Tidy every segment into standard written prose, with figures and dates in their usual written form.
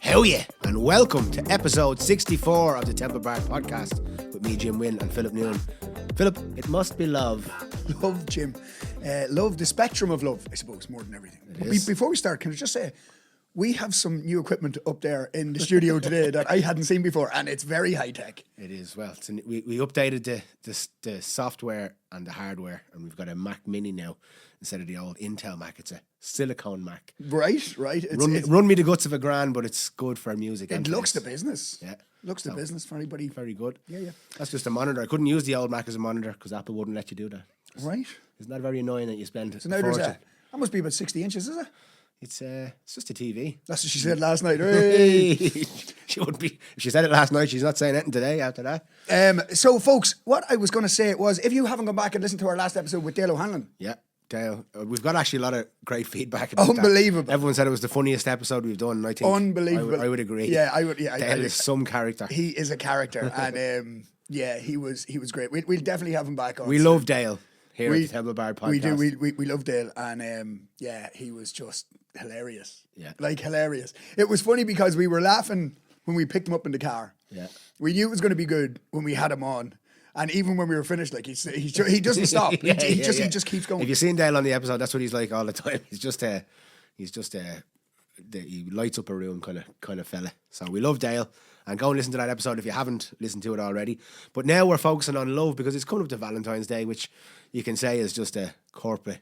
Hell yeah, and welcome to episode 64 of the Temple Bar podcast with me, Jim Win, and Philip Noone. Philip, it must be love. Love, Jim. Love, the spectrum of love, I suppose, more than everything. Before we start, can I just say, we have some new equipment up there in the studio today that I hadn't seen before, and it's very high tech. It is. Well, we updated the software and the hardware, and we've got a Mac Mini now instead of the old Intel Mac. It's a silicone Mac. Right. Run me the guts of a grand, but it's good for music. It looks the business. Yeah. Looks the business for anybody. Very good. Yeah. That's just a monitor. I couldn't use the old Mac as a monitor because Apple wouldn't let you do that. Right. Isn't that very annoying that you spend So now there's that must be about 60 inches, is it? It's just a TV. That's what she said last night. Hey. She wouldn't be. If she said it last night, she's not saying anything today after that. So, folks, what I was going to say was, if you haven't gone back and listened to our last episode with Dale O'Hanlon. Yeah, Dale. We've got actually a lot of great feedback about Unbelievable. That. Everyone said it was the funniest episode we've done, and I think unbelievable. I would agree. Yeah, I would. Yeah, Dale is some character. He is a character, and yeah, he was great. We'll definitely have him back on. We love Dale here at the Temple Bar podcast. We do. We love Dale, and yeah, he was just hilarious. Yeah, like hilarious. It was funny because we were laughing when we picked him up in the car. Yeah, we knew it was going to be good when we had him on. And even when we were finished, like he doesn't stop. He just keeps going. If you've seen Dale on the episode, that's what he's like all the time. He lights up a room kind of fella. So we love Dale, and go and listen to that episode if you haven't listened to it already. But now we're focusing on love because it's coming up to Valentine's Day, which you can say is just a corporate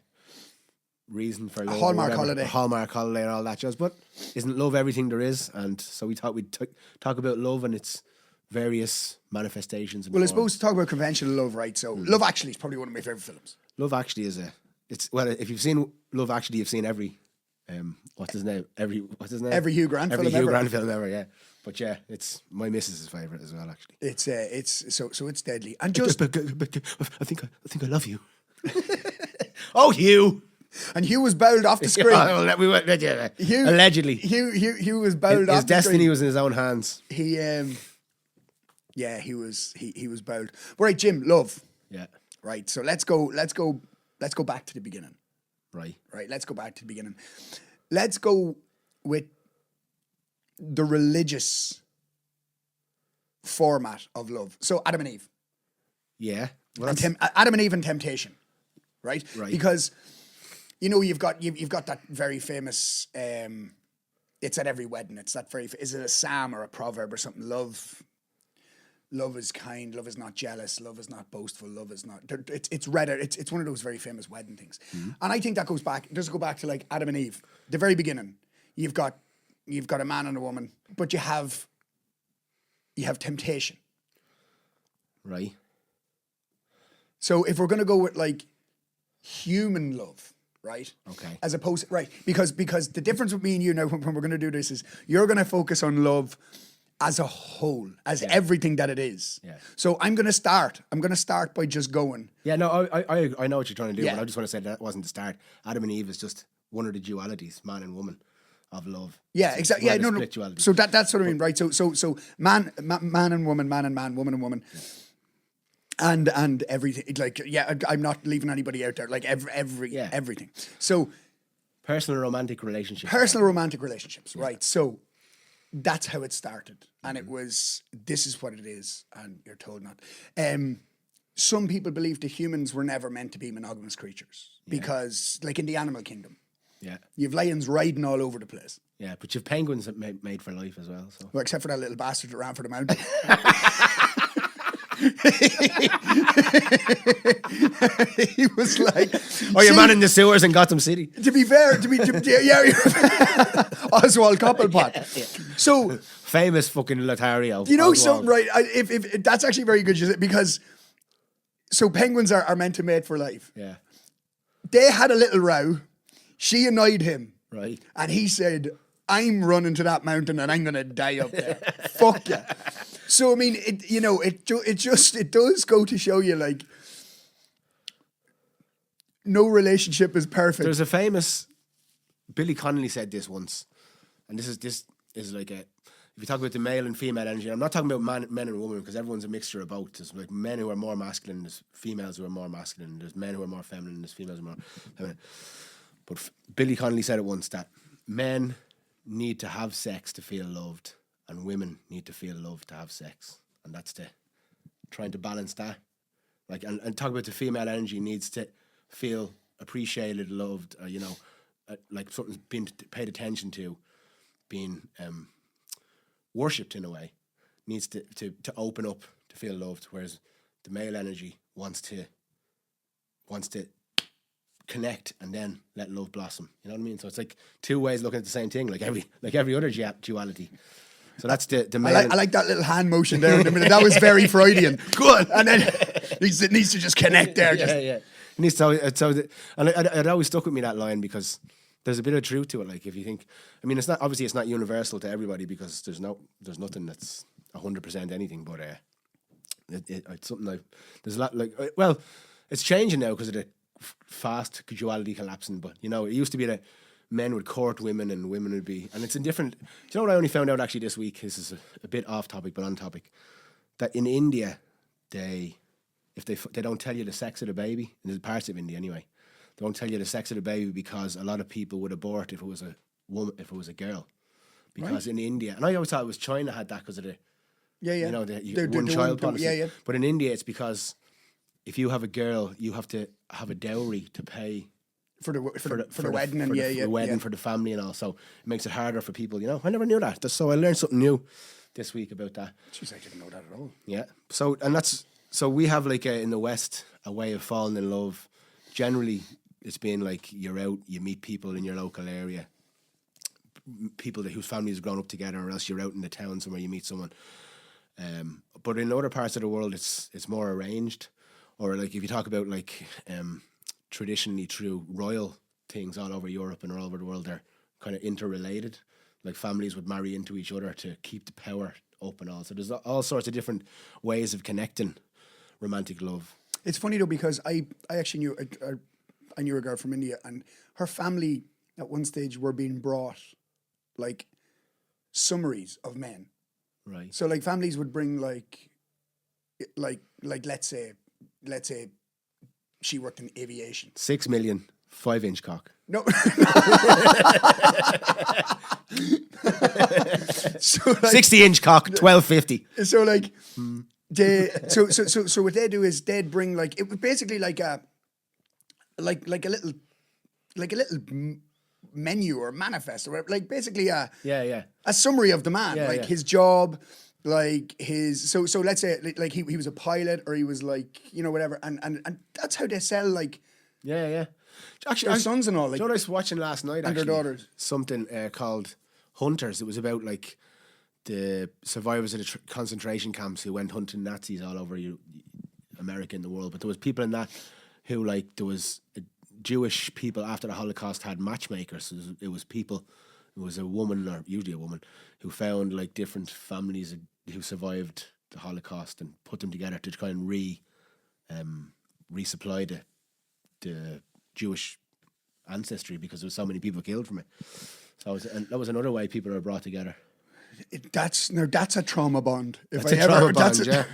reason for love. A Hallmark holiday. A Hallmark holiday and all that jazz. But isn't love everything there is? And so we thought we'd talk about love and its various manifestations. And well, I suppose to talk about conventional love, right? So, Love Actually is probably one of my favourite films. Love Actually is if you've seen Love Actually, you've seen every what's his name? Every Hugh Grant film ever. Hugh Grant film ever, yeah. But yeah, it's my missus' favourite as well, actually. It's it's deadly. And just I think I love you. Oh, Hugh. And Hugh was bowled off the screen. Hugh, allegedly. Hugh was bowled off the screen. His destiny was in his own hands. He was bowled. Right, Jim, love. Yeah. Right. So let's go back to the beginning. Right. Let's go back to the beginning. Let's go with the religious format of love. So Adam and Eve. Yeah. Well, Adam and Eve and temptation. Right? Because you've got that very famous it's at every wedding. It's that is it a psalm or a proverb or something? Love is kind. Love is not jealous. Love is not boastful. Love is not. It's read. It's one of those very famous wedding things, and I think that goes back. Does go back to like Adam and Eve, the very beginning. You've got a man and a woman, but you have temptation, right? So if we're going to go with like human love, right? Okay. As opposed because the difference with me and you now when we're going to do this is you're going to focus on love as a whole, as everything that it is. Yeah. So I'm going to start by just going. Yeah, no, I know what you're trying to do, but I just want to say that wasn't the start. Adam and Eve is just one of the dualities, man and woman, of love. Yeah, exactly. Yeah, no. So that's what I mean, right? So man and woman, man and man, woman and woman. Yeah. And everything, like, I'm not leaving anybody out there, like everything. So personal romantic relationships, right? So that's how it started, and it was. This is what it is, and you're told not. Some people believe that humans were never meant to be monogamous creatures because, like in the animal kingdom, you've lions riding all over the place. Yeah, but you've penguins that made for life as well. So, well, except for that little bastard that ran for the mountain. He was like, "Oh, your man in the sewers in Gotham City." To be fair, Oswald Cobblepot. Yeah. So famous fucking Lothario. You know Oswald. something, right? If that's actually very good, because so penguins are meant to mate for life. Yeah. They had a little row. She annoyed him. Right. And he said, "I'm running to that mountain and I'm gonna die up there." Fuck yeah. So I mean, it does go to show you, like, no relationship is perfect. There's a famous Billy Connolly said this once, and this is like if you talk about the male and female energy, I'm not talking about men and women because everyone's a mixture of both. There's like men who are more masculine, there's females who are more masculine, there's men who are more feminine, there's females who are more feminine. But Billy Connolly said it once that men need to have sex to feel loved, and women need to feel loved to have sex, and that's trying to balance that. Like, and talk about the female energy needs to feel appreciated, loved, like something's being paid attention to, being worshipped in a way, needs to open up to feel loved, whereas the male energy wants to connect and then let love blossom. You know what I mean? So it's like two ways looking at the same thing, like every other duality. So that's the male. I like that little hand motion there in the middle. That was very Freudian. Good. And then it needs to just connect there. Yeah. It needs to, and it always stuck with me, that line, because there's a bit of truth to it. Like, if you think, I mean, it's not universal to everybody, because there's nothing that's 100% anything, but it's something there's a lot, like, well, it's changing now because of the fast duality collapsing. But it used to be that men would court women and women would be, and it's in different. Do you know what I only found out actually this week? This is a bit off topic but on topic. That in India, if they don't tell you the sex of the baby, in the parts of India anyway, they don't tell you the sex of the baby, because a lot of people would abort if it was a woman, if it was a girl, because in India, and I always thought it was China had that because of the the one child policy. Yeah. But in India, it's because if you have a girl, you have to have a dowry to pay for the wedding, and the wedding, for the family and all. So it makes it harder for people. I never knew that. So I learned something new this week about that. Jeez, I didn't know that at all. Yeah. So we have, like, in the West, a way of falling in love. Generally, it's been like, you're out, you meet people in your local area, people whose families have grown up together, or else you're out in the town somewhere, you meet someone. But in other parts of the world, it's more arranged. Or, like, if you talk about, like, traditionally true royal things all over Europe and all over the world, they're kind of interrelated. Like, families would marry into each other to keep the power up and all. So there's all sorts of different ways of connecting romantic love. It's funny though, because I actually knew a girl from India, and her family at one stage were being brought, like, summaries of men. Right. So, like, families would bring like let's say she worked in aviation. 6 million, 5-inch cock. No. So, like, 60-inch cock, 12.50. So, like, so what they do is they'd bring, like, it was basically like a little menu or manifest, or like basically a summary of the man, his job, like his so let's say like he was a pilot, or he was, like, whatever, and that's how they sell, like, actually their sons and all, like, you know what I was watching last night, and actually, their daughters, something called Hunters. It was about, like, the survivors of the concentration camps who went hunting Nazis all over America and the world. But there was people in that who, like, there was Jewish people after the Holocaust had matchmakers. It was people, it was a woman, or usually a woman, who found, like, different families who survived the Holocaust and put them together to try and resupply the Jewish ancestry, because there was so many people killed from it. So that was another way people are brought together. That's a trauma bond. Trauma bond,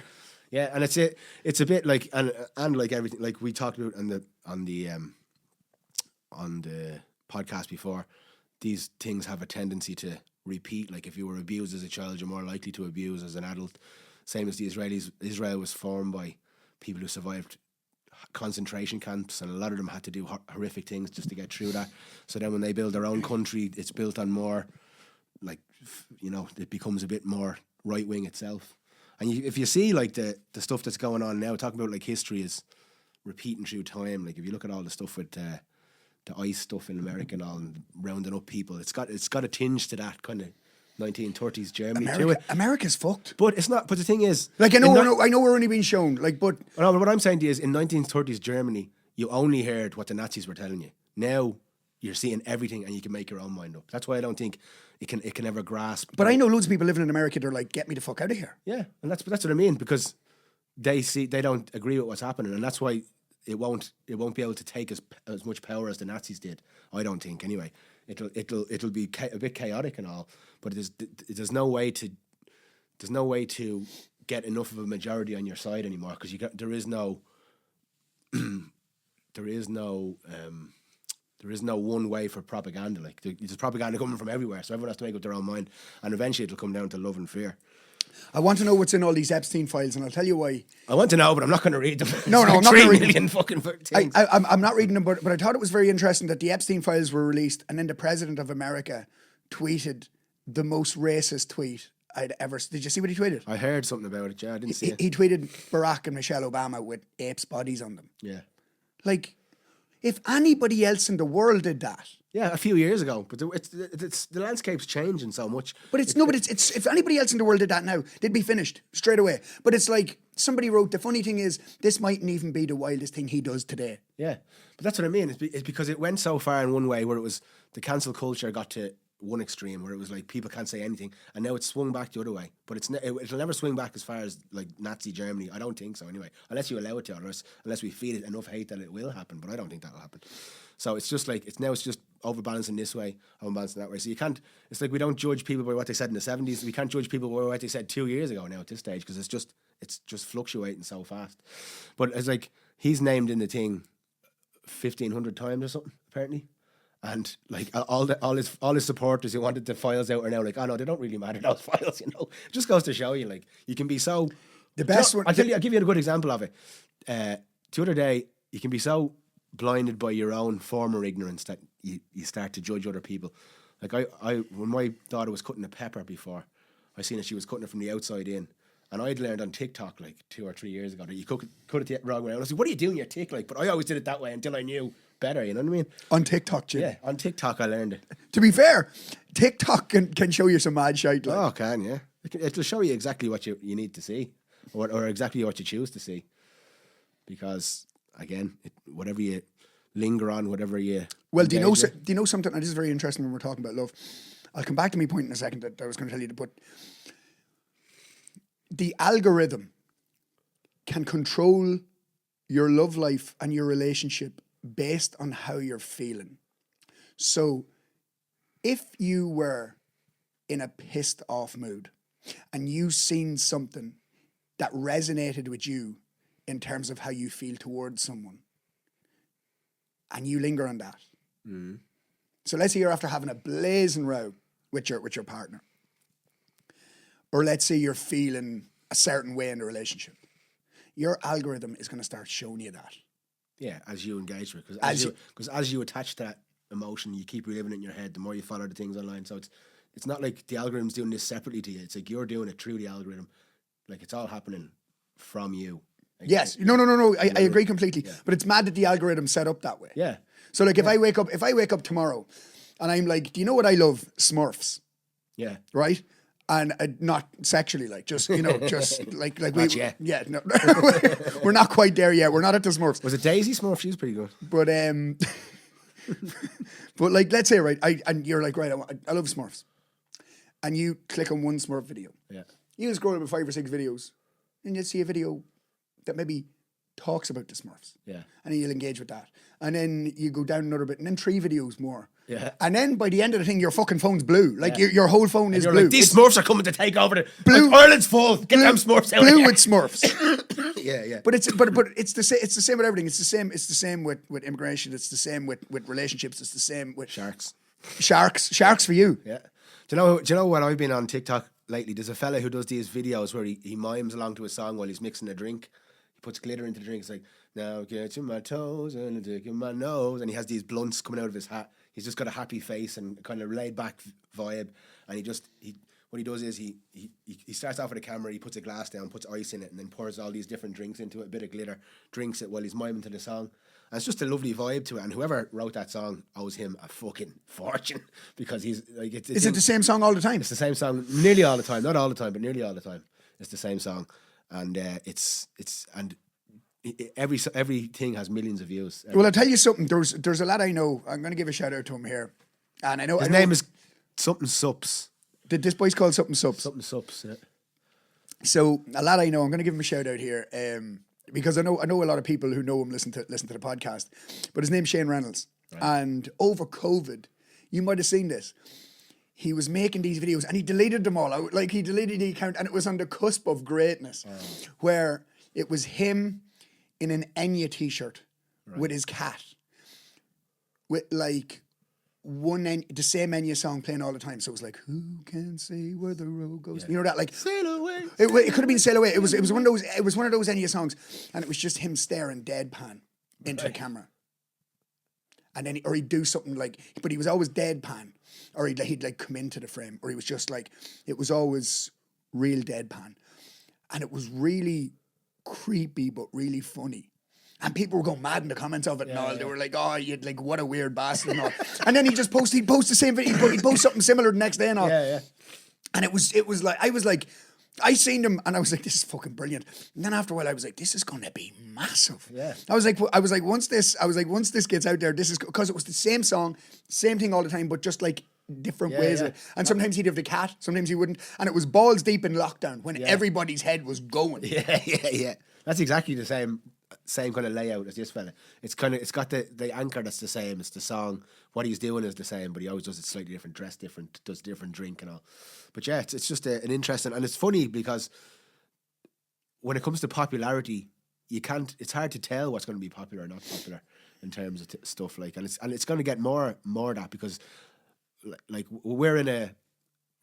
yeah, and it's a bit like, and like everything, like we talked about on the podcast before, these things have a tendency to repeat. Like, if you were abused as a child, you're more likely to abuse as an adult. Same as the Israelis. Israel was formed by people who survived concentration camps, and a lot of them had to do horrific things just to get through that. So then when they build their own country, it's built on more, like, it becomes a bit more right-wing itself. And if you see, like, the stuff that's going on now, talking about, like, history is repeating through time. Like, if you look at all the stuff with the ICE stuff in America and all, and rounding up people, it's got a tinge to that kind of 1930s Germany to it. America's fucked. But it's not. But the thing is, like, I know we're only being shown, like, but no, but what I'm saying to you is, in 1930s Germany, you only heard what the Nazis were telling you. Now you're seeing everything, and you can make your own mind up. That's why I don't think it can ever grasp. But I know loads of people living in America. They're like, get me the fuck out of here. Yeah, and that's what I mean, because they don't agree with what's happening, and that's why it won't be able to take as much power as the Nazis did. I don't think, anyway. It'll be a bit chaotic and all, but there's no way to get enough of a majority on your side anymore, because there is no There is no one way for propaganda. Like there's propaganda coming from everywhere, so everyone has to make up their own mind, and eventually it'll come down to love and fear. I want to know what's in all these Epstein files, and I'll tell you why. I want to know, but I'm not going to read them. No, I'm not going to read 3 million fucking things. I'm not reading them, but I thought it was very interesting that the Epstein files were released, and then the president of America tweeted the most racist tweet I'd ever. Did you see what he tweeted? I heard something about it. Yeah, I didn't see it. He tweeted Barack and Michelle Obama with apes' bodies on them. Yeah. Like, if anybody else in the world did that. Yeah, a few years ago, but it's the landscape's changing so much. But it's if anybody else in the world did that now, they'd be finished straight away. But it's like somebody wrote, the funny thing is, this mightn't even be the wildest thing he does today. Yeah, but that's what I mean. It's because it went so far in one way where it was the cancel culture got to one extreme where it was like people can't say anything, and now it's swung back the other way. But it'll never swing back as far as like Nazi Germany. I don't think so anyway, unless you allow it to, unless we feed it enough hate that it will happen. But I don't think that'll happen. So it's just like it's just overbalancing this way, overbalancing that way. So you can't. It's like we don't judge people by what they said in the 70s. We can't judge people by what they said 2 years ago now at this stage because it's just fluctuating so fast. But it's like he's named in the thing 1,500 times or something apparently. And like all his supporters who wanted the files out are now like, oh no, they don't really matter, those files, you know. It just goes to show you, like, you can be so the best one. I'll give you a good example of it. The other day, you can be so blinded by your own former ignorance that you start to judge other people. Like I when my daughter was cutting a pepper before, I seen that she was cutting it from the outside in. And I'd learned on TikTok like 2 or 3 years ago that you cut it the wrong way. And I was like, what are you doing? You're tick like, but I always did it that way until I knew better, you know what I mean? On TikTok, Jim. Yeah, on TikTok I learned it. To be fair, TikTok can show you some mad shite. Like. Oh, can, yeah. It'll show you exactly what you need to see or exactly what you choose to see. Because, again, whatever you linger on, whatever you... Well, do you know something? And this is very interesting when we're talking about love. I'll come back to my point in a second that I was going to tell you to put... The algorithm can control your love life and your relationship based on how you're feeling. So if you were in a pissed off mood and you seen something that resonated with you in terms of how you feel towards someone and you linger on that. Mm. So let's say you're after having a blazing row with your partner. Or let's say you're feeling a certain way in the relationship. Your algorithm is going to start showing you that. Yeah, as you engage with it. Because as you attach to that emotion, you keep reliving it in your head, the more you follow the things online. So it's not like the algorithm's doing this separately to you. It's like you're doing it through the algorithm. Like it's all happening from you. Like, yes. No. I agree completely. Yeah. But it's mad that the algorithm set up that way. Yeah. So like if I wake up tomorrow and I'm like, do you know what I love? Smurfs. Yeah. Right? And not sexually, like just like no, we're not quite there yet. We're not at the Smurfs. Was it Daisy Smurf? She's pretty good. But but like let's say right, and you're like right, I love Smurfs, and you click on one Smurf video. Yeah, you scroll about 5 or 6 videos, and you'll see a video that maybe talks about the Smurfs. Yeah, and then you'll engage with that, and then you go down another bit, and then 3 videos more. Yeah. And then by the end of the thing, your fucking phone's blue. Like your whole phone is blue. Like, these Smurfs are coming to take over the blue. Like, Ireland's full. Get them Smurfs out. Blue with Smurfs. Yeah. But it's the same with everything. It's the same with immigration. It's the same with relationships. It's the same with sharks for you. Yeah. Do you know what I've been on TikTok lately? There's a fella who does these videos where he mimes along to a song while he's mixing a drink. He puts glitter into the drink. It's like, now get to my toes and a dick in my nose. And he has these blunts coming out of his hat. He's just got a happy face and kind of laid back vibe. And what he does is he starts off with a camera, he puts a glass down, puts ice in it, and then pours all these different drinks into it, a bit of glitter, drinks it while he's miming to the song. And it's just a lovely vibe to it. And whoever wrote that song owes him a fucking fortune because he's like, is it the same song all the time? It's the same song nearly all the time, not all the time, but nearly all the time. It's the same song, and everything has millions of views. Well, I'll tell you something. There's a lad I know. I'm going to give a shout out to him here, and I know his name is something Sups. This boy's called something Sups. Something Sups. Yeah. So a lad I know, I'm going to give him a shout out here, because I know a lot of people who know him listen to the podcast. But his name's Shane Reynolds, right. And over COVID, you might have seen this. He was making these videos and he deleted them all out. Like he deleted the account, and it was on the cusp of greatness, where it was him in an Enya t-shirt with his cat, with like the same Enya song playing all the time. So it was like, who can say where the road goes? You know that, like, Sail away. It could have been Sail Away. It was one of those. It was one of those Enya songs, and it was just him staring deadpan into the camera, and then or he'd do something like, but he was always deadpan, or he'd like come into the frame, or he was just like, it was always real deadpan, and it was really creepy but really funny. And people were going mad in the comments of it and all. They were like, oh, you'd like, what a weird bastard and all. And then he'd post the same video. He'd post something similar the next day and all. Yeah. And it was like, I seen them and I was like, this is fucking brilliant. And then after a while I was like, this is going to be massive. Yeah. I was like, once this gets out there, this is, because it was the same song, same thing all the time, but just like different ways. Yeah. And sometimes he'd have the cat, sometimes he wouldn't. And it was balls deep in lockdown when everybody's head was going. Yeah. That's exactly the same kind of layout as this fella. It's got the anchor that's the same. It's the song. What he's doing is the same, but he always does it slightly different, dress different, does different drink and all. But yeah, it's just an interesting, and it's funny because when it comes to popularity, it's hard to tell what's going to be popular or not popular in terms of stuff like, and it's going to get more that because like we're in a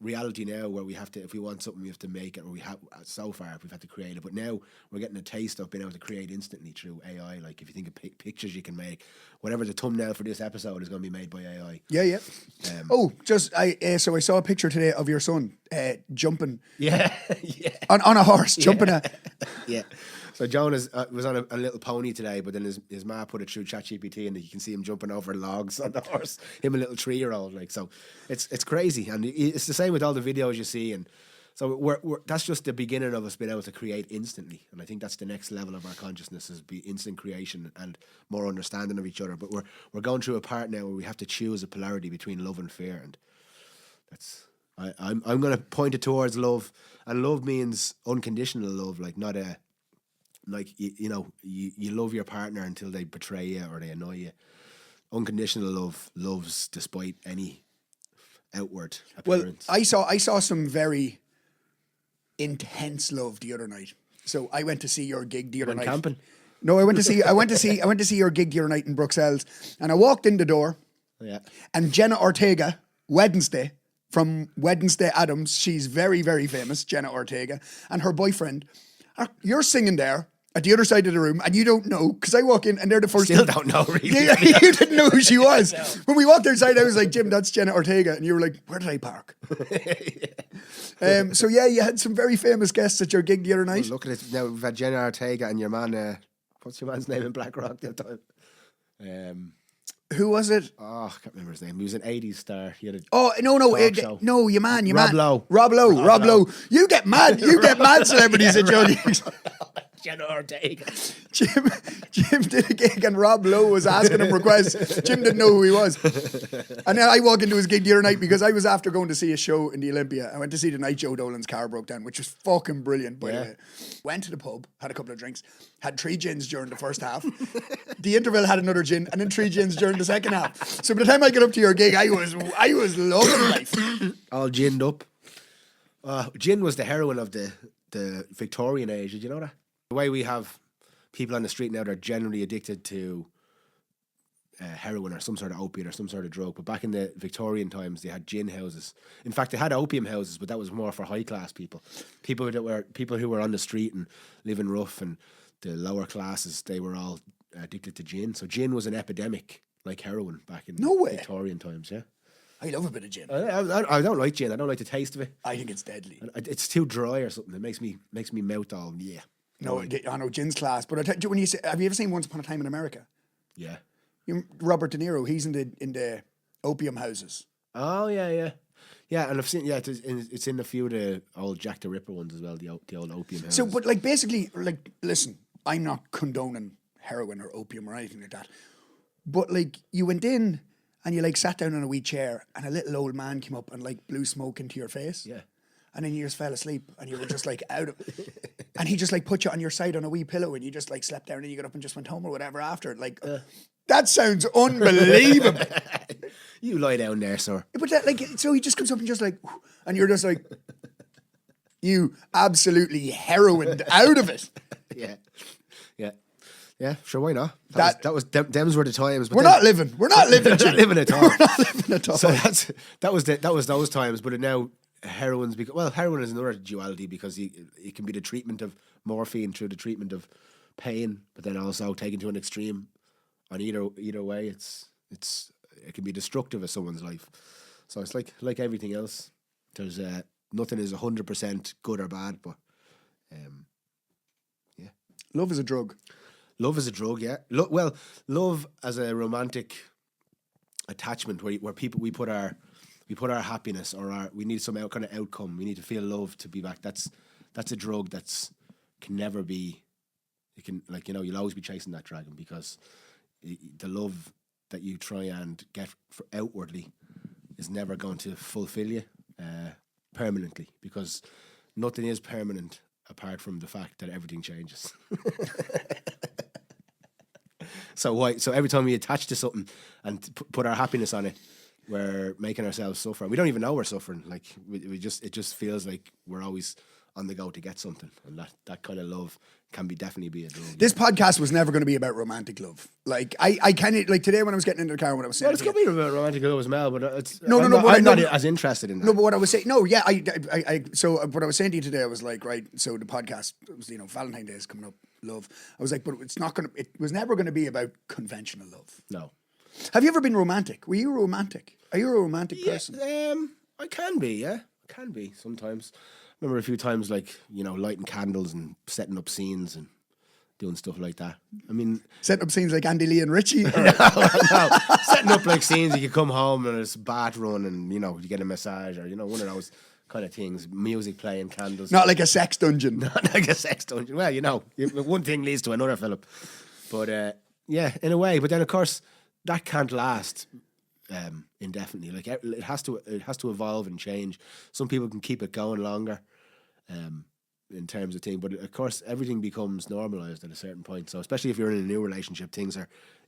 reality now where we have to, if we want something, we have to make it, or we have, so far we've had to create it, but now we're getting a taste of being able to create instantly through AI. Like if you think of pictures you can make, whatever the thumbnail for this episode is going to be made by AI. So I saw a picture today of your son jumping on a horse, jumping So Joan was on a little pony today, but then his ma put it through ChatGPT, and you can see him jumping over logs on the horse. Him, a little 3-year-old, like, so it's crazy, and it's the same with all the videos you see, and so we're that's just the beginning of us being able to create instantly, and I think that's the next level of our consciousness, is be instant creation and more understanding of each other. But we're going through a part now where we have to choose a polarity between love and fear, and that's. I'm going to point it towards love, and love means unconditional love, like not a. Like, you know, you love your partner until they betray you or they annoy you. Unconditional love loves despite any outward appearance. Well, I saw some very intense love the other night. So I went to see your gig the other night. Camping? No, I went to see your gig the other night in Bruxelles, and I walked in the door. Yeah. And Jenna Ortega, Wednesday, from Wednesday Addams, she's very, very famous, Jenna Ortega, and her boyfriend. You're singing there at the other side of the room, and you don't know, because I walk in and they're the first. Still don't know, really. Yeah, you didn't know who she was. No. When we walked outside, I was like, Jim, that's Jenna Ortega, and you were like, where did I park? So yeah, you had some very famous guests at your gig the other night. Well, look at it now. We've had Jenna Ortega and your man. What's your man's name in Blackrock that time? Who was it? Oh, I can't remember his name. He was an 80s star. He had No, your man. Rob Lowe. You get mad celebrities at your gigs. Jenna Ortega. Jim did a gig and Rob Lowe was asking him requests. Jim didn't know who he was. And then I walked into his gig the other night because I was after going to see a show in the Olympia. I went to see the night Joe Dolan's car broke down, which was fucking brilliant, by the way. Went to the pub, had a couple of drinks, had 3 gins during the first half. The interval had another gin, and then 3 gins during the second half. So by the time I got up to your gig, I was loving life. All ginned up. Gin was the heroin of the Victorian age. Did you know that? The way we have people on the street now, they're generally addicted to heroin or some sort of opiate or some sort of drug. But back in the Victorian times, they had gin houses. In fact, they had opium houses, but that was more for high class people. People who were on the street and living rough, and the lower classes, they were all addicted to gin. So gin was an epidemic, like heroin back in Victorian times. Yeah. I love a bit of gin. I don't like gin. I don't like the taste of it. I think it's deadly. It's too dry or something. It makes me mouth all No, I know gin's class. But have you ever seen Once Upon a Time in America? Yeah. Robert De Niro. He's in the opium houses. Oh yeah. And I've seen it's in a few of the old Jack the Ripper ones as well. The old opium houses. So, but like basically, like listen, I'm not condoning heroin or opium or anything like that. But like you went in and you like sat down on a wee chair, and a little old man came up and like blew smoke into your face. Yeah. And then you just fell asleep, and you were just like out of, and he just like put you on your side on a wee pillow, and you just like slept down, and you got up and just went home or whatever after. Like, that sounds unbelievable. You lie down there, sir. But so he just comes up and just like, and you're just like, you absolutely heroined out of it. Yeah. Yeah, sure, why not? Them's were the times. But we're not living. We're not living. We're not living at all. We're not living at all. So that was those times. But now heroin is another duality because it can be the treatment of morphine through the treatment of pain, but then also taken to an extreme. On either way, it can be destructive of someone's life. So it's like everything else. There's nothing is 100% good or bad, but yeah. Love is a drug. Love is a drug, yeah. Love as a romantic attachment where people we put our happiness or we need some kind of outcome. We need to feel love to be back. That's a drug can never be. It can you'll always be chasing that dragon because the love that you try and get outwardly is never going to fulfill you permanently because nothing is permanent apart from the fact that everything changes. So every time we attach to something and put our happiness on it, we're making ourselves suffer. We don't even know we're suffering. Like it just feels like we're always on the go to get something, and that kind of love can definitely be a drug. This podcast was never going to be about romantic love. Like I kind of like today when I was getting into the car when I was saying, well, it's going to be about romantic love as well, but I'm not as interested in that. No, but what I was saying, so what I was saying to you today, I was like, right, so the podcast was, Valentine Day is coming up, love. I was like, but it was never going to be about conventional love. No. Have you ever been romantic? Were you romantic? Are you a romantic person? I can be, yeah. I can be sometimes. I remember a few times, lighting candles and setting up scenes and doing stuff like that. I mean... Setting up scenes like Andy Lee and Richie? No. Setting up scenes, you could come home and there's a bath run and, you get a massage or, one of those kind of things. Music playing, candles. Not like a sex dungeon. Not like a sex dungeon. Well, one thing leads to another, Philip. But, yeah, in a way. But then, of course, that can't last indefinitely. Like, it has to evolve and change. Some people can keep it going longer. In terms of thing, but of course everything becomes normalized at a certain point. So especially if you're in a new relationship,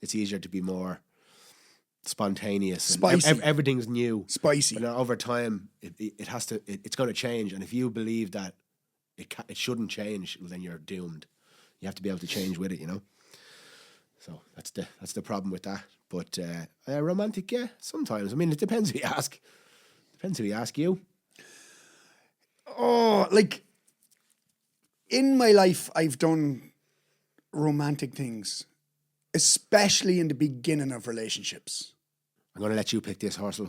it's easier to be more spontaneous. Spicy. Everything's new, spicy. But over time, it's going to change. And if you believe that it shouldn't change, well, then you're doomed. You have to be able to change with it, So that's the problem with that. But romantic, yeah, sometimes. I mean, it depends who you ask. Depends who you ask. You. Oh, like in my life, I've done romantic things, especially in the beginning of relationships. I'm going to let you pick this horse.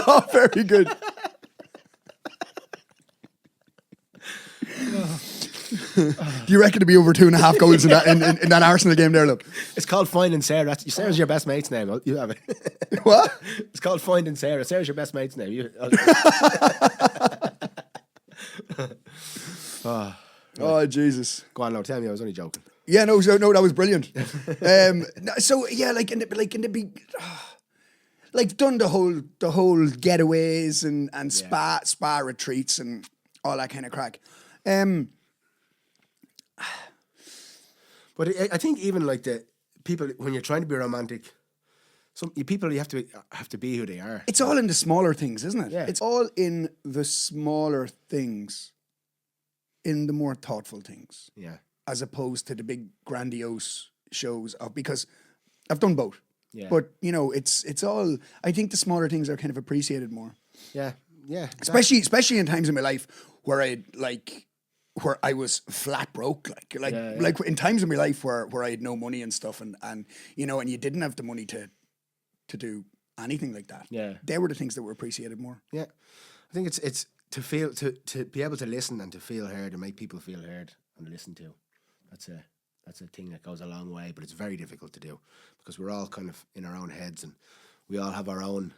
Oh, very good. Do you reckon to be over 2.5 goals in that Arsenal game there, look? It's called Finding Sarah. Sarah's your best mate's name. You have it. What? It's called Finding Sarah. Sarah's your best mate's name. Oh, Jesus. Go on now, tell me I was only joking. Yeah, no, that was brilliant. So yeah, done the whole getaways and spa retreats and all that kind of crack. But I think even like the people, when you're trying to be romantic, some people you have to be who they are. It's all in the smaller things, isn't it? Yeah. It's all in the smaller things, in the more thoughtful things. Yeah. As opposed to the big grandiose shows because I've done both. Yeah. But it's all. I think the smaller things are kind of appreciated more. Yeah. Yeah. Exactly. Especially in times in my life where I was flat broke, like in times in my life where I had no money and stuff, and you didn't have the money to do anything like that. Yeah, they were the things that were appreciated more. Yeah, I think it's to feel to be able to listen and to feel heard and make people feel heard and listened to. That's a thing that goes a long way, but it's very difficult to do because we're all kind of in our own heads and we all have our own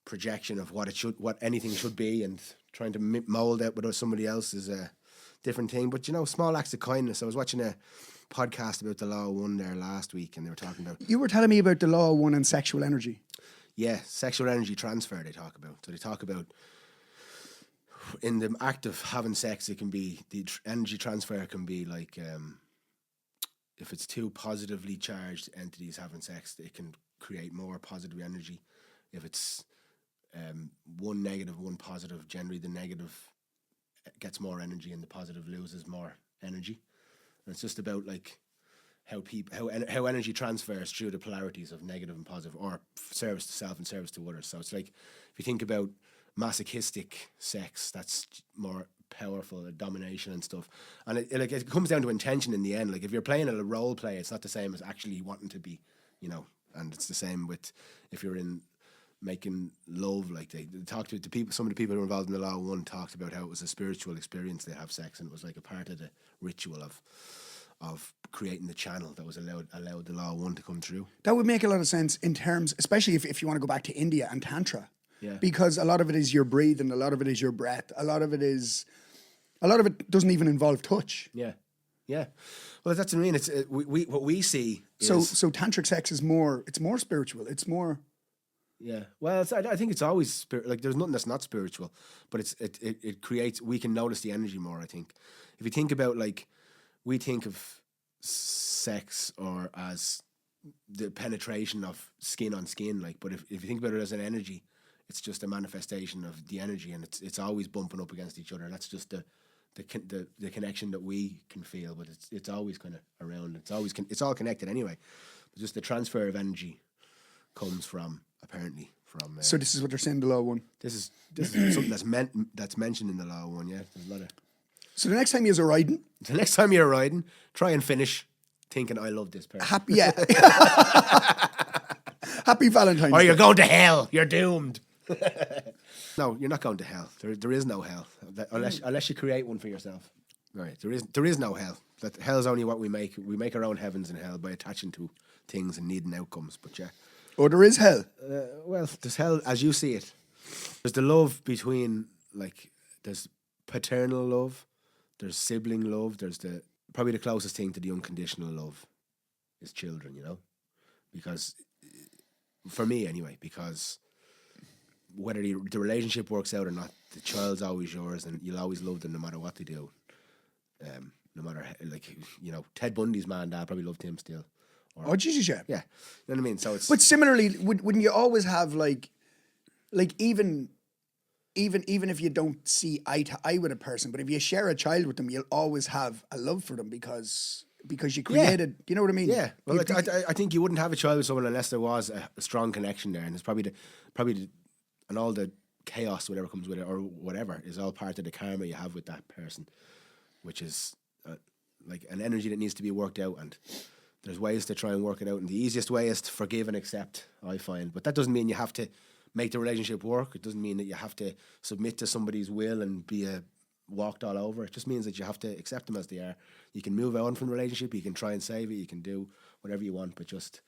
projection of what anything should be, and trying to mold it with somebody else is a different thing. But small acts of kindness. I was watching a podcast about the Law of One there last week, and they were talking about. You were telling me about the Law of One and sexual energy. Yeah, sexual energy transfer. They talk about. So they talk about in the act of having sex, it can be the energy transfer can be like if it's two positively charged entities having sex, it can create more positive energy. If it's one negative, one positive. Generally, the negative gets more energy, and the positive loses more energy. And it's just about like how energy transfers through the polarities of negative and positive, or service to self and service to others. So it's like if you think about masochistic sex, that's more powerful, domination and stuff. And it comes down to intention in the end. Like if you're playing a role play, it's not the same as actually wanting to be, you know. And it's the same with if you're in making love. Like they talked to the people, some of the people who were involved in the Law of One talked about how it was a spiritual experience. They have sex, and it was like a part of the ritual of creating the channel that was allowed the Law of One to come through. That would make a lot of sense in terms, especially if you want to go back to India and Tantra. Yeah. Because a lot of it is your breathing, a lot of it is your breath, a lot of it doesn't even involve touch. Yeah. Yeah. Well, that's what I mean. It's we what we see is... So tantric sex is more spiritual. It's more... Yeah. Well, I think it's always like there's nothing that's not spiritual, but it creates, we can notice the energy more, I think. If you think about, like, we think of sex or as the penetration of skin on skin, like, but if you think about it as an energy, it's just a manifestation of the energy, and it's always bumping up against each other. That's just the connection that we can feel, but it's always kind of around. It's all connected anyway. But just the transfer of energy comes from so this is what they're saying in the Law of One. This is something that's mentioned in the Law of One. Yeah, there's a lot of. So the next time you're riding, try and finish thinking I love this person. Happy Valentine. Or you're going to hell. You're doomed. No, you're not going to hell. There is no hell unless you create one for yourself. Right. There is no hell. That hell is only what we make. We make our own heavens and hell by attaching to things and needing outcomes. But yeah. Oh, there is hell. Well, there's hell as you see it. There's the love between, like, there's paternal love, there's sibling love, there's probably the closest thing to the unconditional love is children, you know? Because, for me anyway, because whether the relationship works out or not, the child's always yours, and you'll always love them no matter what they do. No matter, like, you know, Ted Bundy's man and dad probably loved him still. Oh, Jesus, yeah. Yeah. You know what I mean? So it's... But similarly, wouldn't you always have, like even if you don't see eye to eye with a person, but if you share a child with them, you'll always have a love for them because you created, you know what I mean? Yeah. Well, I think you wouldn't have a child with someone unless there was a strong connection there, and it's probably and all the chaos, whatever comes with it, or whatever, is all part of the karma you have with that person, which is like an energy that needs to be worked out, and there's ways to try and work it out, and the easiest way is to forgive and accept, I find. But that doesn't mean you have to make the relationship work. It doesn't mean that you have to submit to somebody's will and be walked all over. It just means that you have to accept them as they are. You can move on from the relationship, you can try and save it, you can do whatever you want, but just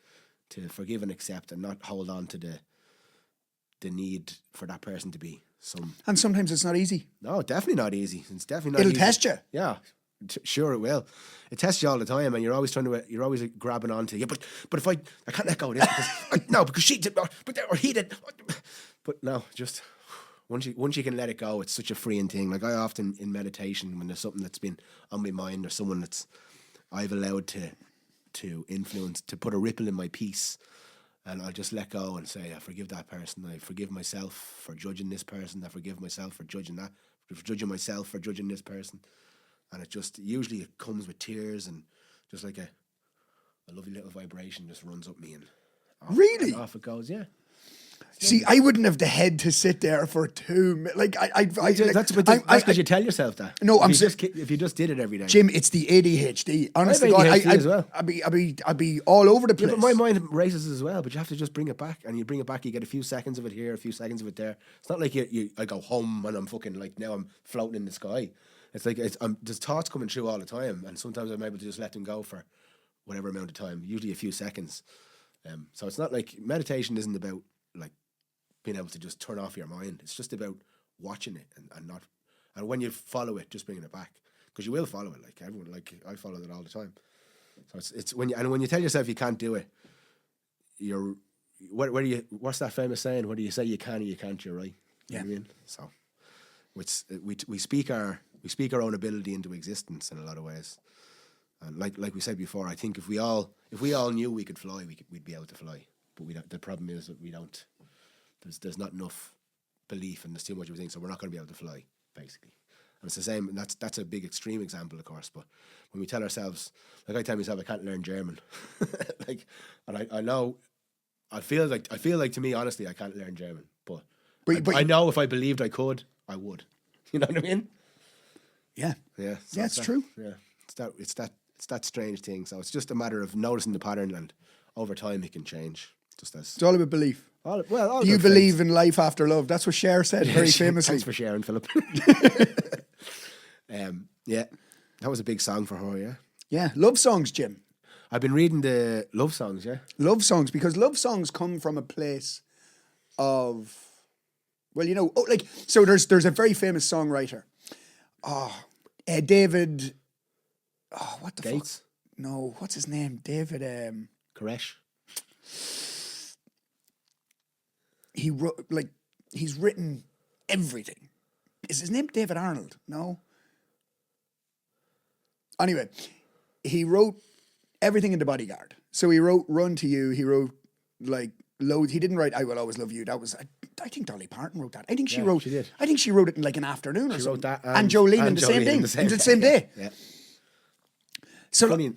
to forgive and accept and not hold on to the need for that person to be some... And sometimes it's not easy. No, definitely not easy. It's definitely not easy. It'll test you. Yeah. Sure it will. It tests you all the time, and you're always grabbing onto, yeah, but if I can't let go of this because she did, or he did, but no, just once you can let it go, it's such a freeing thing. Like I often in meditation, when there's something that's been on my mind or someone that's I've allowed to influence, to put a ripple in my peace, and I'll just let go and say, I forgive that person, I forgive myself for judging this person, I forgive myself for judging that, for judging myself for judging this person. And usually it comes with tears and just like a lovely little vibration just runs up me and off it goes, yeah. See, I wouldn't have the head to sit there for 2 minutes. Like that's because you tell yourself that. No, if you just did it every day, Jim. It's the ADHD. Honestly, as well. I'd be all over the place. Yeah, but my mind races as well. But you have to just bring it back, and you bring it back. You get a few seconds of it here, a few seconds of it there. It's not like I go home and I'm fucking like now I'm floating in the sky. It's like there's thoughts coming through all the time, and sometimes I'm able to just let them go for whatever amount of time, usually a few seconds. So it's not like meditation isn't about like being able to just turn off your mind. It's just about watching it and when you follow it, just bringing it back, because you will follow it. Like everyone, like I follow it all the time. So it's when you tell yourself you can't do it, what's that famous saying? What do you say you can or you can't? You're right. You know what I mean? So we speak our own ability into existence in a lot of ways. And like we said before, I think if we all knew we could fly, we'd be able to fly. But we don't. The problem is that we don't. There's not enough belief and there's too much of a thing, so we're not going to be able to fly, basically. And it's the same, and that's a big extreme example, of course, but when we tell ourselves, like I tell myself, I can't learn German. Like, and I know, I feel like to me, honestly, I can't learn German, but I know if I believed I could, I would. You know what I mean? Yeah. Yeah. So yeah, it's true. Yeah. It's that strange thing. So it's just a matter of noticing the pattern, and over time it can change. It's all about belief. Do you believe in life after love? That's what Cher said very famously. Thanks for sharing, Philip. Yeah, that was a big song for her. Yeah. Yeah, love songs, Jim. I've been reading the love songs. Yeah. Love songs, because love songs come from a place of, well, so there's a very famous songwriter. David. Oh, what the Gates? fuck? No, what's his name? David. Koresh. He wrote, he's written everything. Is his name David Arnold? No. Anyway, he wrote everything in The Bodyguard. So he wrote Run to You. He wrote loads. He didn't write I Will Always Love You. That was, I think Dolly Parton wrote that. I think she wrote. She did. I think she wrote it in an afternoon or She something. wrote that and Jolene in the same Jolene thing. The same day. Yeah. So funny.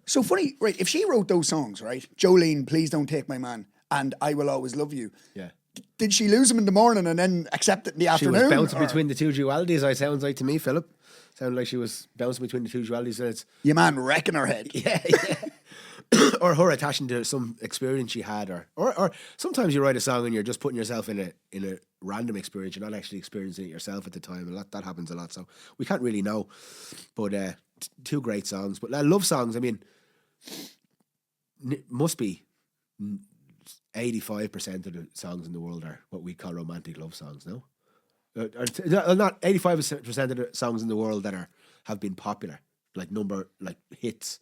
So funny, right? If she wrote those songs, right? Jolene, Please Don't Take My Man, and I Will Always Love You. Yeah. Did she lose them in the morning and then accept it in the afternoon? She was bouncing between the two dualities. It sounds like to me, Philip. Sounded like she was bouncing between the two dualities. And it's your man wrecking her head. Yeah. Or her attaching to some experience she had, or sometimes you write a song and you're just putting yourself in a random experience. You're not actually experiencing it yourself at the time, and that happens a lot. So we can't really know. But two great songs. But love songs, I mean, must be 85% of the songs in the world are what we call romantic love songs. No, not 85% of the songs in the world that have been popular, like hits,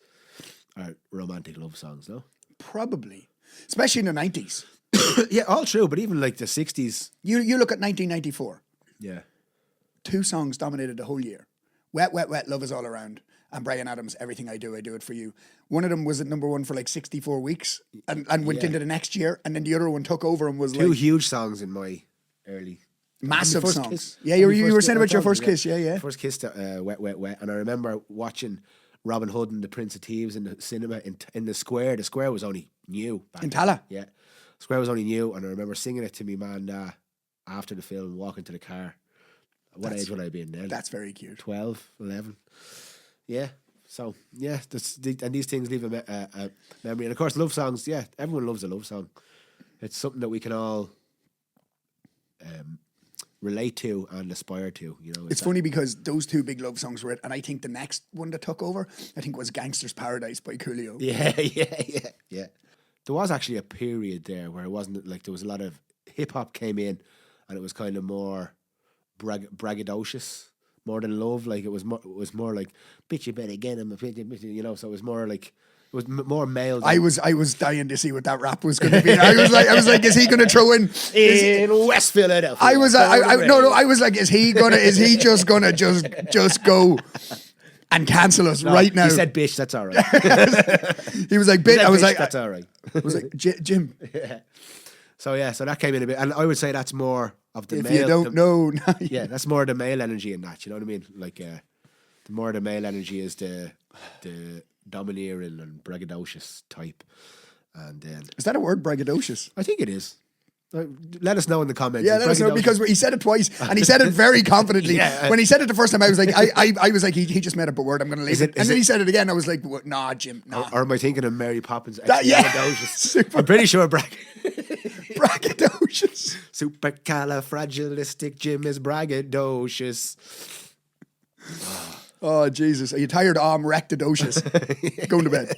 are romantic love songs. No, probably, especially in the 90s. Yeah, all true. But even like the 60s, you look at 1994. Yeah, 2 songs dominated the whole year: Wet, Wet, Wet, Love Is All Around, and Bryan Adams' Everything I Do It For You. One of them was at number 1 for 64 weeks and went into the next year, and then the other one took over and was 2 huge songs in my early massive songs. Kiss. Yeah, you were saying about your first kiss. Yeah. First kiss to Wet, Wet, Wet, and I remember watching Robin Hood and the Prince of Thieves in the cinema in the square. The square was only new in Tala. Yeah, the square was only new, and I remember singing it to me man after the film, walking to the car. What age would I be in then? That's very cute. 12, 11. Yeah. So yeah, and these things leave a memory. And of course, love songs. Yeah, everyone loves a love song. It's something that we can all relate to and aspire to. You know, it's funny because those 2 big love songs were it, and I think the next one that took over, I think, was "Gangster's Paradise" by Coolio. Yeah. There was actually a period there where it wasn't like there was a lot of hip hop came in, and it was kind of more braggadocious. More than love, like it was more like, bitch, you better get him, you know. So it was more like, it was more male. I was dying to see what that rap was going to be. I was like, is he going to throw in West Philadelphia? I was like, is he just gonna just go and cancel us right now? He said, bitch, that's all right. He was like, bitch. I was like, that's all right. I was like, Jim. Yeah. So that came in a bit, and I would say that's more of the if male. If you don't know, yeah, that's more the male energy in that. You know what I mean? Like, the more the male energy is the domineering and braggadocious type, and then is that a word, braggadocious? I think it is. Let us know in the comments. Yeah, let us know, because he said it twice and he said it very confidently. Yeah, when he said it the first time, I was like, I was like, he just made up a word. I'm going to leave it. And then he said it again. I was like, nah, Jim, nah. Or am I thinking of Mary Poppins? Braggadocious. I'm pretty sure braggadocious. Supercalifragilistic Jim is braggadocious. Oh, Jesus. Are you tired? I'm rectadocious. Going to bed.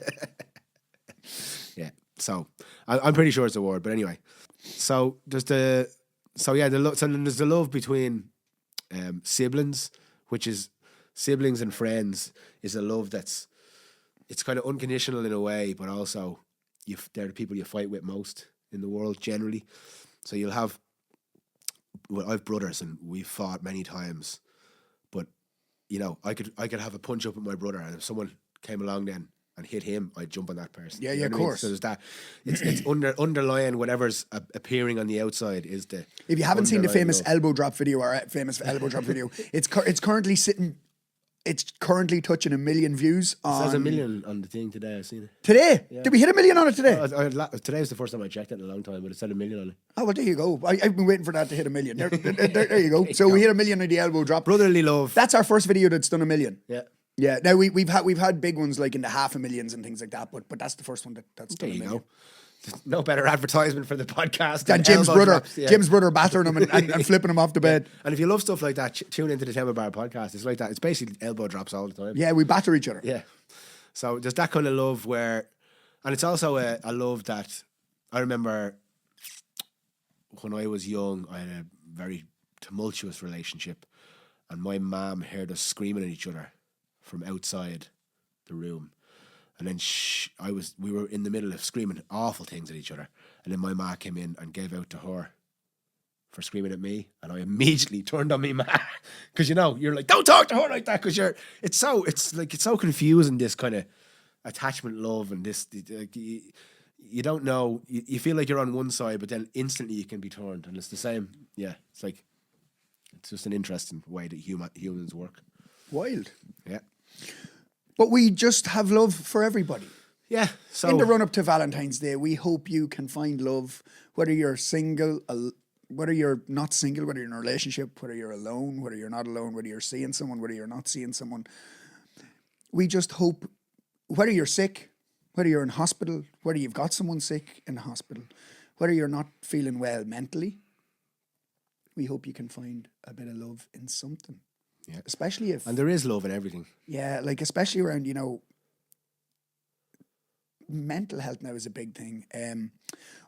Yeah. So I'm pretty sure it's a word, but anyway. So there's the love between siblings, which is siblings and friends, is a love it's kind of unconditional in a way, but also they're the people you fight with most in the world generally. So I have brothers and we've fought many times, but you know, I could have a punch up with my brother, and if someone came along then and hit him, I'd jump on that person. Yeah, You know yeah, of what I mean? course. So there's that. It's underlying whatever's appearing on the outside is the. If you haven't seen the underlying famous love. elbow drop video, it's currently sitting. It's currently touching 1 million views It says on 1 million on the thing today. I've seen it. today. Did we hit 1 million on it today? Today was the first time I checked it in a long time, but it said 1 million on it. Oh, well, there you go. I've been waiting for that to hit 1 million. There you go. So we hit 1 million on the elbow drop. Brotherly love. That's our first video that's done 1 million. Yeah. Yeah. Now we've had big ones like in the 500,000s and things like that, but that's the first one that's There done 1 you million. go. There's no better advertisement for the podcast Than than Jim's elbow brother. drops, yeah. Jim's brother battering him and flipping him off the bed. And if you love stuff like that, tune into the Temple Bar podcast. It's like that. It's basically elbow drops all the time. Yeah, we batter each other. Yeah. So there's that kind of love where, and it's also a love that I remember when I was young, I had a very tumultuous relationship, and my mom heard us screaming at each other from outside the room. And then we were in the middle of screaming awful things at each other. And then my ma came in and gave out to her for screaming at me. And I immediately turned on me ma. Because, you're like, don't talk to her like that. Because it's so confusing, this kind of attachment love and this, like, you don't know. You feel like you're on one side, but then instantly you can be turned. And it's the same. Yeah. It's just an interesting way that humans work. Wild. Yeah. But we just have love for everybody. Yeah. So In the run up to Valentine's Day, we hope you can find love, whether you're single, whether you're not single, whether you're in a relationship, whether you're alone, whether you're not alone, whether you're seeing someone, whether you're not seeing someone. We just hope, whether you're sick, whether you're in hospital, whether you've got someone sick in the hospital, whether you're not feeling well mentally, we hope you can find a bit of love in something. Yeah. Especially if... And there is love in everything. Yeah, like especially around, mental health now is a big thing.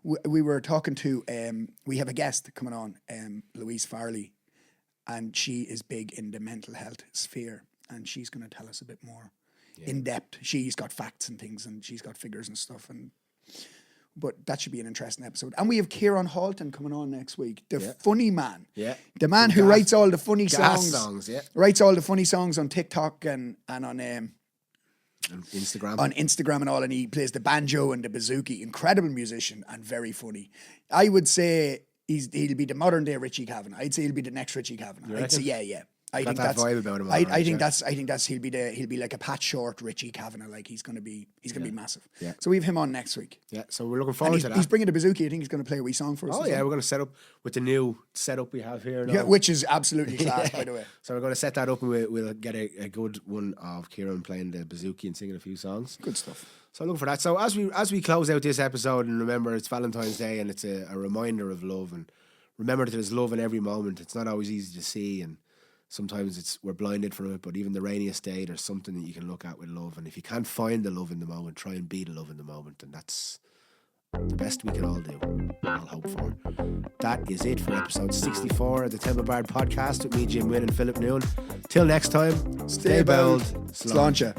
We were talking to, we have a guest coming on, Louise Farley, and she is big in the mental health sphere, and she's going to tell us a bit more in depth. She's got facts and things, and she's got figures and stuff, but that should be an interesting episode. And we have Kieran Halton coming on next week, the funny man. Yeah. The man who writes all the funny songs. Writes all the funny songs on TikTok and on Instagram. On Instagram and all, and he plays the banjo and the bouzouki. Incredible musician and very funny. I would say he'll be the modern day Richie Kavanagh. I'd say he'll be the next Richie Kavanagh. I'd say yeah. I think that that's vibe about him. I think that's he'll be like a Pat Short Richie Kavanagh. Like he's gonna be massive. Yeah. So we have him on next week. Yeah. So we're looking forward to that. He's bringing the bouzouki. I think he's going to play a wee song for us. Oh yeah, we're going to set up with the new setup we have here. Yeah, which is absolutely class, by the way. So we're going to set that up, and we'll get a good one of Kieran playing the bouzouki and singing a few songs. Good stuff. So looking for that. So as we close out this episode, and remember it's Valentine's Day, and it's a reminder of love, and remember that there's love in every moment. It's not always easy to see, and sometimes we're blinded from it, but even the rainiest day, there's something that you can look at with love. And if you can't find the love in the moment, try and be the love in the moment. And that's the best we can all do, I'll hope for. That is it for episode 64 of the Temple Bard podcast with me, Jim Win and Philip Noone. Till next time, stay bold. Sláinte.